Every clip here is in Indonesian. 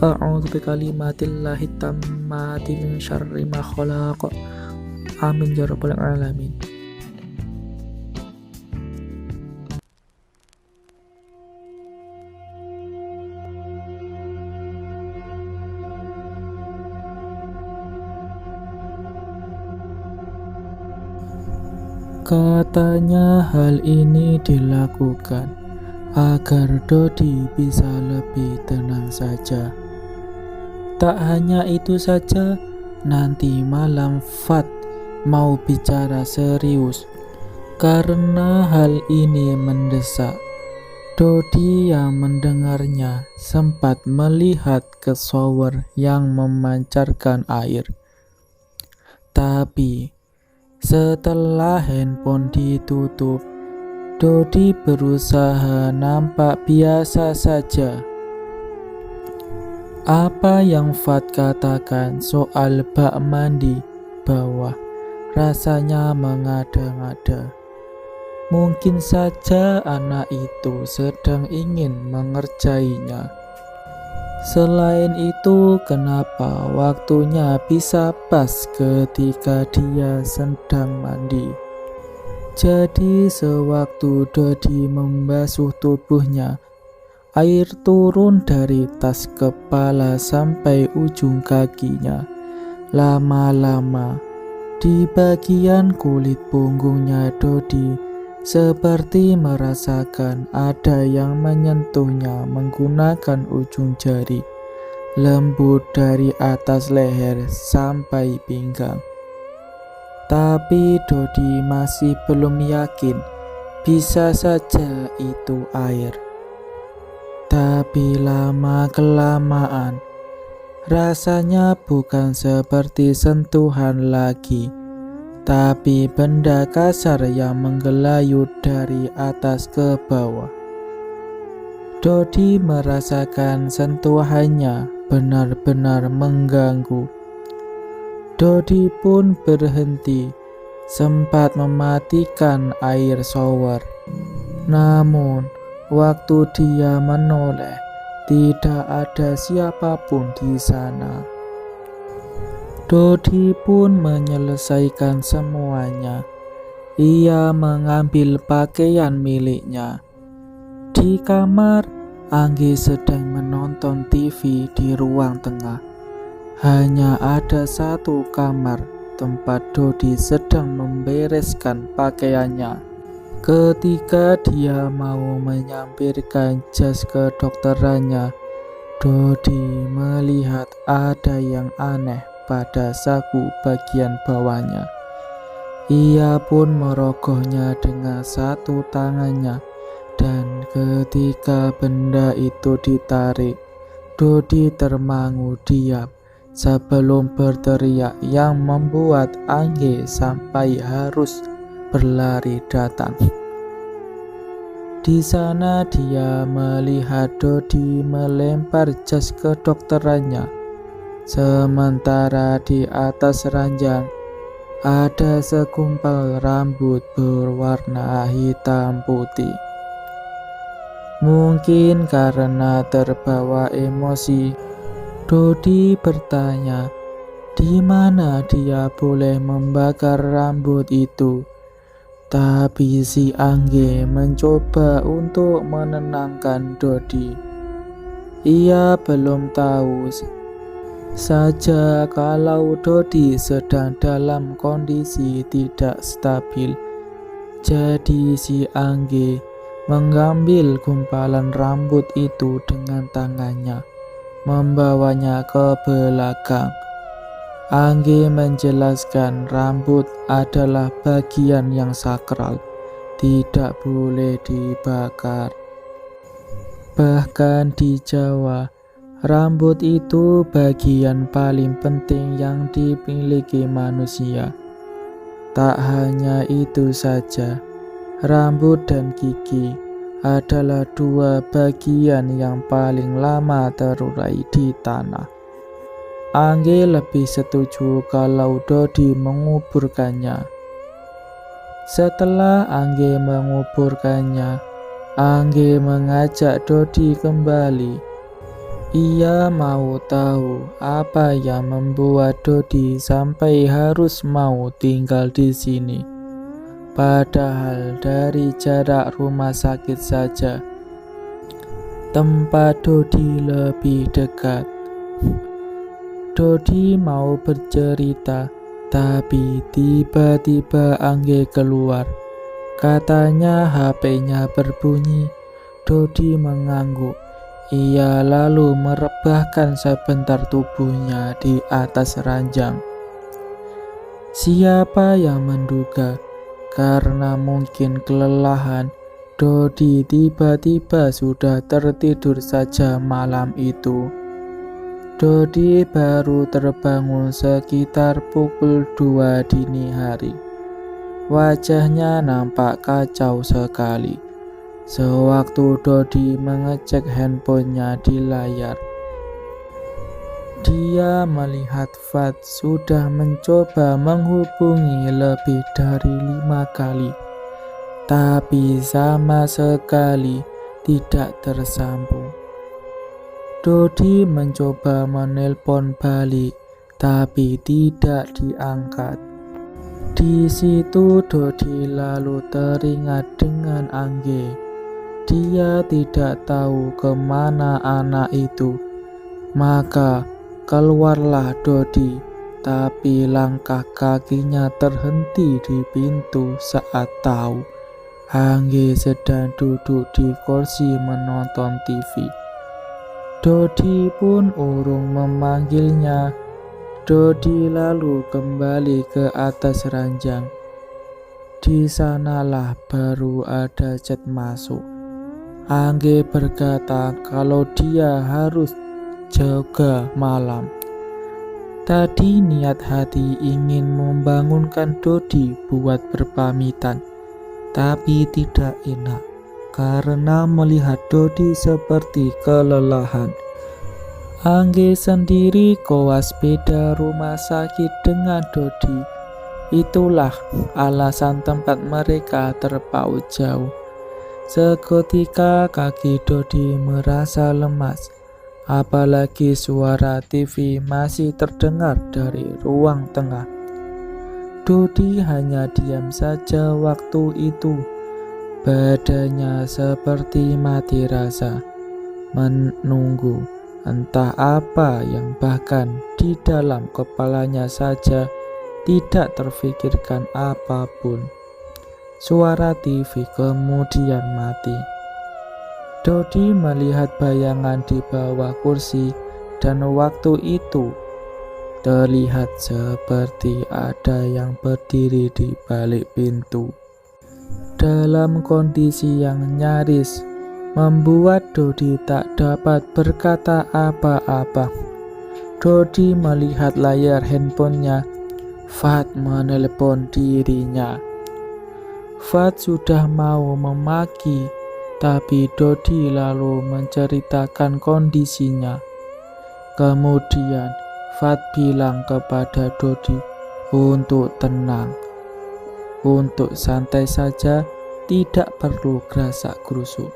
A'udzu bikalimatillahi tammati min syarri ma khalaq. Amin ya rabbal alamin. Katanya hal ini dilakukan agar Dodi bisa lebih tenang saja. Tak hanya itu saja, nanti malam Fat mau bicara serius. Karena hal ini mendesak, Dodi yang mendengarnya sempat melihat ke shower yang memancarkan air. Tapi setelah handphone ditutup, Dodi berusaha nampak biasa saja. Apa yang Fat katakan soal bak mandi bawah rasanya mengada-ngada. Mungkin saja anak itu sedang ingin mengerjainya. Selain itu, kenapa waktunya bisa pas ketika dia sedang mandi? Jadi sewaktu Dodi membasuh tubuhnya, air turun dari tas kepala sampai ujung kakinya. Lama-lama, di bagian kulit punggungnya Dodi seperti merasakan ada yang menyentuhnya menggunakan ujung jari, lembut dari atas leher sampai pinggang. Tapi Dodi masih belum yakin, bisa saja itu air. Tapi lama-kelamaan, rasanya bukan seperti sentuhan lagi, tapi benda kasar yang menggelayut dari atas ke bawah. Dodi merasakan sentuhannya benar-benar mengganggu. Dodi pun berhenti, sempat mematikan air shower. Namun, waktu dia menoleh, tidak ada siapapun di sana. Dodi pun menyelesaikan semuanya. Ia mengambil pakaian miliknya. Di kamar, Anggi sedang menonton TV di ruang tengah. Hanya ada satu kamar tempat Dodi sedang membereskan pakaiannya. Ketika dia mau menyampirkan jas ke dokterannya, Dodi melihat ada yang aneh pada saku bagian bawahnya. Ia pun merogohnya dengan satu tangannya, dan ketika benda itu ditarik, Dodi termangu diam sebelum berteriak yang membuat Anggi sampai harus berlari datang. Di sana dia melihat Dodi melempar jas ke dokterannya. Sementara di atas ranjang ada segumpal rambut berwarna hitam putih. Mungkin karena terbawa emosi, Dodi bertanya, di mana dia boleh membakar rambut itu. Tapi si Anggi mencoba untuk menenangkan Dodi. Ia belum tahu saja kalau Dodi sedang dalam kondisi tidak stabil. Jadi si Anggi mengambil gumpalan rambut itu dengan tangannya, membawanya ke belakang. Anggi menjelaskan rambut adalah bagian yang sakral, tidak boleh dibakar. Bahkan di Jawa, rambut itu bagian paling penting yang dimiliki manusia. Tak hanya itu saja, rambut dan gigi adalah dua bagian yang paling lama terurai di tanah. Anggi lebih setuju kalau Dodi menguburkannya. Setelah Anggi menguburkannya, Anggi mengajak Dodi kembali. Ia mau tahu apa yang membuat Dodi sampai harus mau tinggal di sini. Padahal dari jarak rumah sakit saja, tempat Dodi lebih dekat. Dodi mau bercerita, tapi tiba-tiba Angge keluar. Katanya HP-nya berbunyi. Dodi mengangguk. Ia lalu merebahkan sebentar tubuhnya di atas ranjang. Siapa yang menduga? Karena mungkin kelelahan, Dodi tiba-tiba sudah tertidur saja malam itu. Dodi baru terbangun sekitar pukul 2 dini hari. Wajahnya nampak kacau sekali. Sewaktu Dodi mengecek handphonenya di layar, dia melihat Fat sudah mencoba menghubungi lebih dari 5 kali, tapi sama sekali tidak tersambung. Dodi mencoba menelpon balik, tapi tidak diangkat. Di situ Dodi lalu teringat dengan Angge. Dia tidak tahu kemana anak itu. Maka keluarlah Dodi, tapi langkah kakinya terhenti di pintu saat tahu Angge sedang duduk di kursi menonton TV. Dodi pun urung memanggilnya. Dodi lalu kembali ke atas ranjang. Di sanalah baru ada chat masuk. Angge berkata kalau dia harus jaga malam. Tadi niat hati ingin membangunkan Dodi buat berpamitan, tapi tidak enak karena melihat Dodi seperti kelelahan. Angge sendiri koas beda rumah sakit dengan Dodi. Itulah alasan tempat mereka terpaut jauh. Seketika kaki Dodi merasa lemas. Apalagi suara TV masih terdengar dari ruang tengah. Dodi hanya diam saja waktu itu. Badannya seperti mati rasa, menunggu entah apa yang bahkan di dalam kepalanya saja tidak terfikirkan apapun. Suara TV kemudian mati. Dodi melihat bayangan di bawah kursi dan waktu itu terlihat seperti ada yang berdiri di balik pintu. Dalam kondisi yang nyaris membuat Dodi tak dapat berkata apa-apa. Dodi melihat layar handphonenya. Fat menelpon dirinya. Fat sudah mau memaki, tapi Dodi lalu menceritakan kondisinya. Kemudian Fat bilang kepada Dodi untuk tenang, untuk santai saja, tidak perlu gerasak-gerusuk.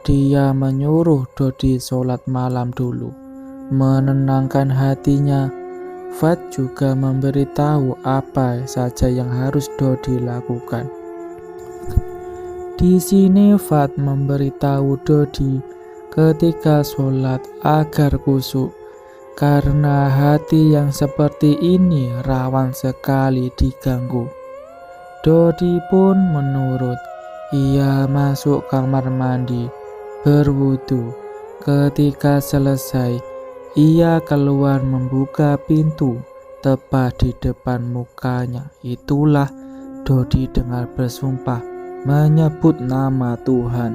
Dia menyuruh Dodi sholat malam dulu, menenangkan hatinya. Fat juga memberitahu apa saja yang harus Dodi lakukan. Di sini Fat memberitahu Dodi ketika sholat agar khusyuk, karena hati yang seperti ini rawan sekali diganggu. Dodi pun menurut. Ia masuk kamar mandi, berwudu. Ketika selesai, ia keluar membuka pintu tepat di depan mukanya. Itulah Dodi dengar bersumpah menyebut nama Tuhan.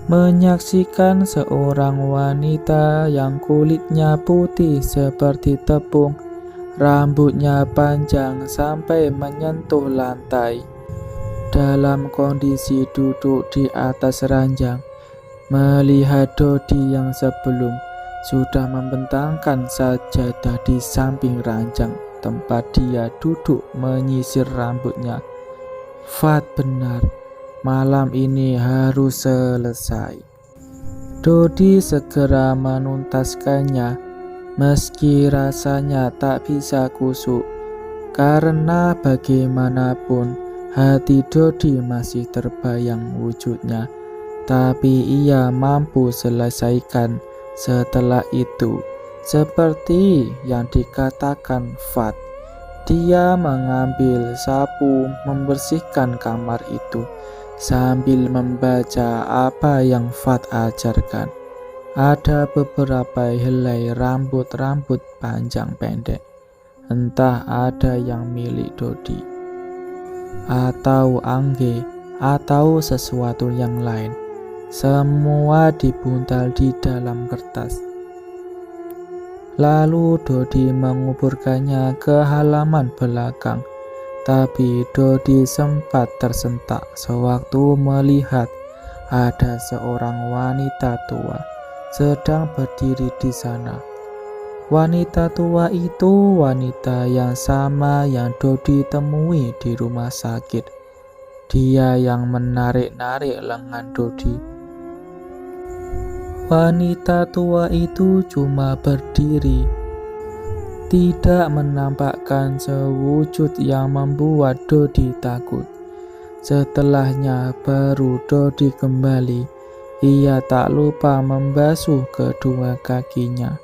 Menyaksikan seorang wanita yang kulitnya putih seperti tepung, rambutnya panjang sampai menyentuh lantai, dalam kondisi duduk di atas ranjang, melihat Dodi yang sebelum sudah membentangkan sajadah di samping ranjang tempat dia duduk menyisir rambutnya. Fat benar, malam ini harus selesai. Dodi segera menuntaskannya, meski rasanya tak bisa kusuk, karena bagaimanapun hati Dodi masih terbayang wujudnya. Tapi ia mampu selesaikan setelah itu. Seperti yang dikatakan Fat, dia mengambil sapu membersihkan kamar itu sambil membaca apa yang Fat ajarkan. Ada beberapa helai rambut-rambut panjang pendek. Entah ada yang milik Dodi, atau Angge, atau sesuatu yang lain. Semua dibuntal di dalam kertas. Lalu Dodi menguburkannya ke halaman belakang. Tapi Dodi sempat tersentak sewaktu melihat ada seorang wanita tua sedang berdiri di sana. Wanita tua itu wanita yang sama yang Dodi temui di rumah sakit. Dia yang menarik-narik lengan Dodi. Wanita tua itu cuma berdiri, tidak menampakkan sewujud yang membuat Dodi takut. Setelahnya baru Dodi kembali. Ia tak lupa membasuh kedua kakinya.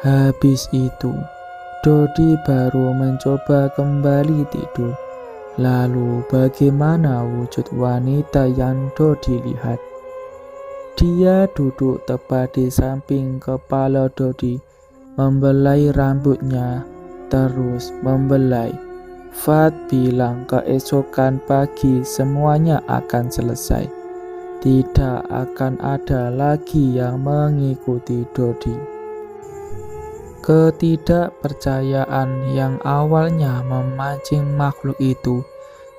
Habis itu, Dodi baru mencoba kembali tidur. Lalu bagaimana wujud wanita yang Dodi lihat? Dia duduk tepat di samping kepala Dodi, membelai rambutnya, terus membelai. Fat bilang keesokan pagi semuanya akan selesai. Tidak akan ada lagi yang mengikuti Dodi. Ketidakpercayaan yang awalnya memancing makhluk itu,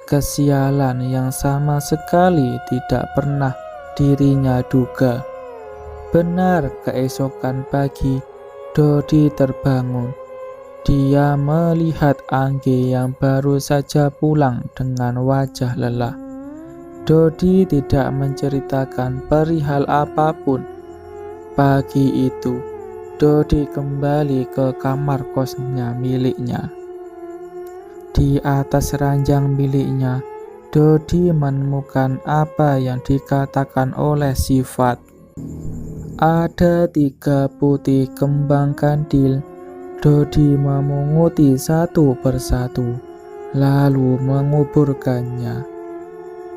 kesialan yang sama sekali tidak pernah dirinya duga. Benar, keesokan pagi Dodi terbangun. Dia melihat Angge yang baru saja pulang dengan wajah lelah. Dodi tidak menceritakan perihal apapun. Pagi itu Dodi kembali ke kamar kosnya miliknya. Di atas ranjang miliknya, Dodi menemukan apa yang dikatakan oleh si Fat. Ada 3 putih kembang kandil. Dodi memunguti satu persatu, lalu menguburkannya.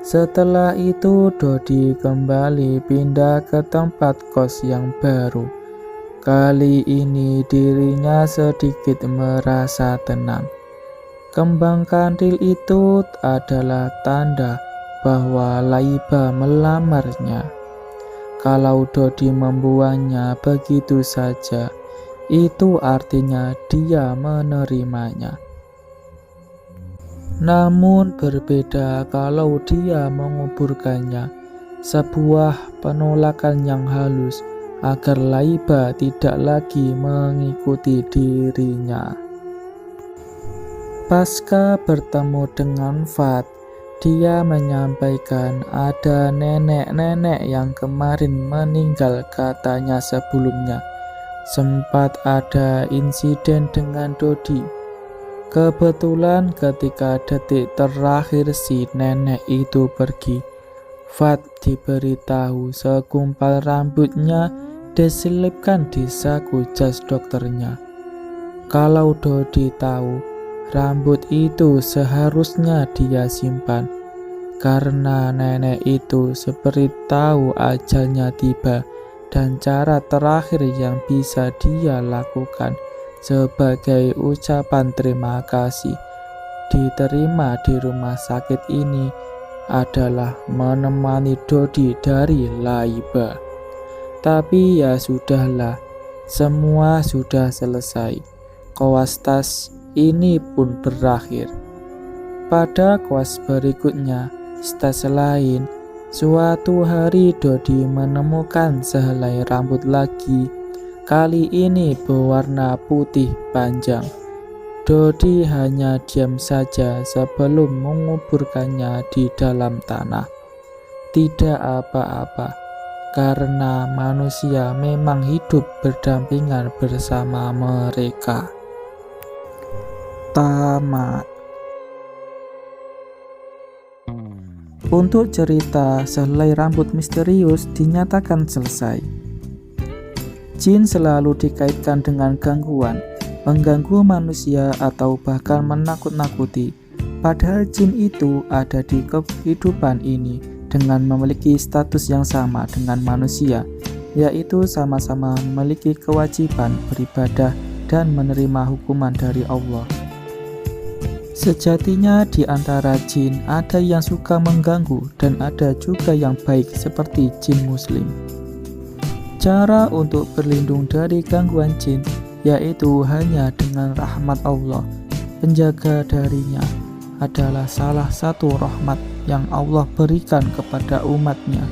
Setelah itu Dodi kembali pindah ke tempat kos yang baru. Kali ini dirinya sedikit merasa tenang. Kembang kandil itu adalah tanda bahwa Laiba melamarnya. Kalau Dodi membuangnya begitu saja, itu artinya dia menerimanya. Namun berbeda kalau dia menguburkannya, sebuah penolakan yang halus agar Laiba tidak lagi mengikuti dirinya. Pasca bertemu dengan Fat, dia menyampaikan ada nenek-nenek yang kemarin meninggal katanya sebelumnya. Sempat ada insiden dengan Dodi. Kebetulan ketika detik terakhir si nenek itu pergi, Fat diberitahu segumpal rambutnya diselipkan di saku jas dokternya. Kalau Dodi tahu, rambut itu seharusnya dia simpan, karena nenek itu seperti tahu ajalnya tiba dan cara terakhir yang bisa dia lakukan sebagai ucapan terima kasih diterima di rumah sakit ini adalah menemani Dodi dari Laiba. Tapi ya sudahlah, semua sudah selesai. Koas tas ini pun berakhir. Pada koas berikutnya, stas lain, suatu hari Dodi menemukan sehelai rambut lagi. Kali ini berwarna putih panjang. Dodi hanya diam saja sebelum menguburkannya di dalam tanah. Tidak apa-apa, karena manusia memang hidup berdampingan bersama mereka. Tamat. Untuk cerita sehelai rambut misterius dinyatakan selesai. Jin selalu dikaitkan dengan gangguan, mengganggu manusia atau bahkan menakut-nakuti. Padahal jin itu ada di kehidupan ini dengan memiliki status yang sama dengan manusia, yaitu sama-sama memiliki kewajiban beribadah dan menerima hukuman dari Allah. Sejatinya di antara jin ada yang suka mengganggu dan ada juga yang baik seperti jin muslim. Cara untuk berlindung dari gangguan jin yaitu hanya dengan rahmat Allah. Penjaga darinya adalah salah satu rahmat yang Allah berikan kepada umatnya.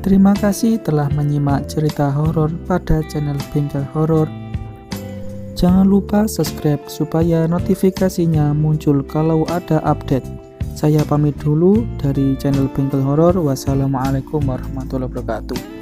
Terima kasih telah menyimak cerita horor pada channel Bengkel Horor. Jangan lupa subscribe supaya notifikasinya muncul kalau ada update. Saya pamit dulu dari channel Bengkel Horor. Wassalamualaikum warahmatullahi wabarakatuh.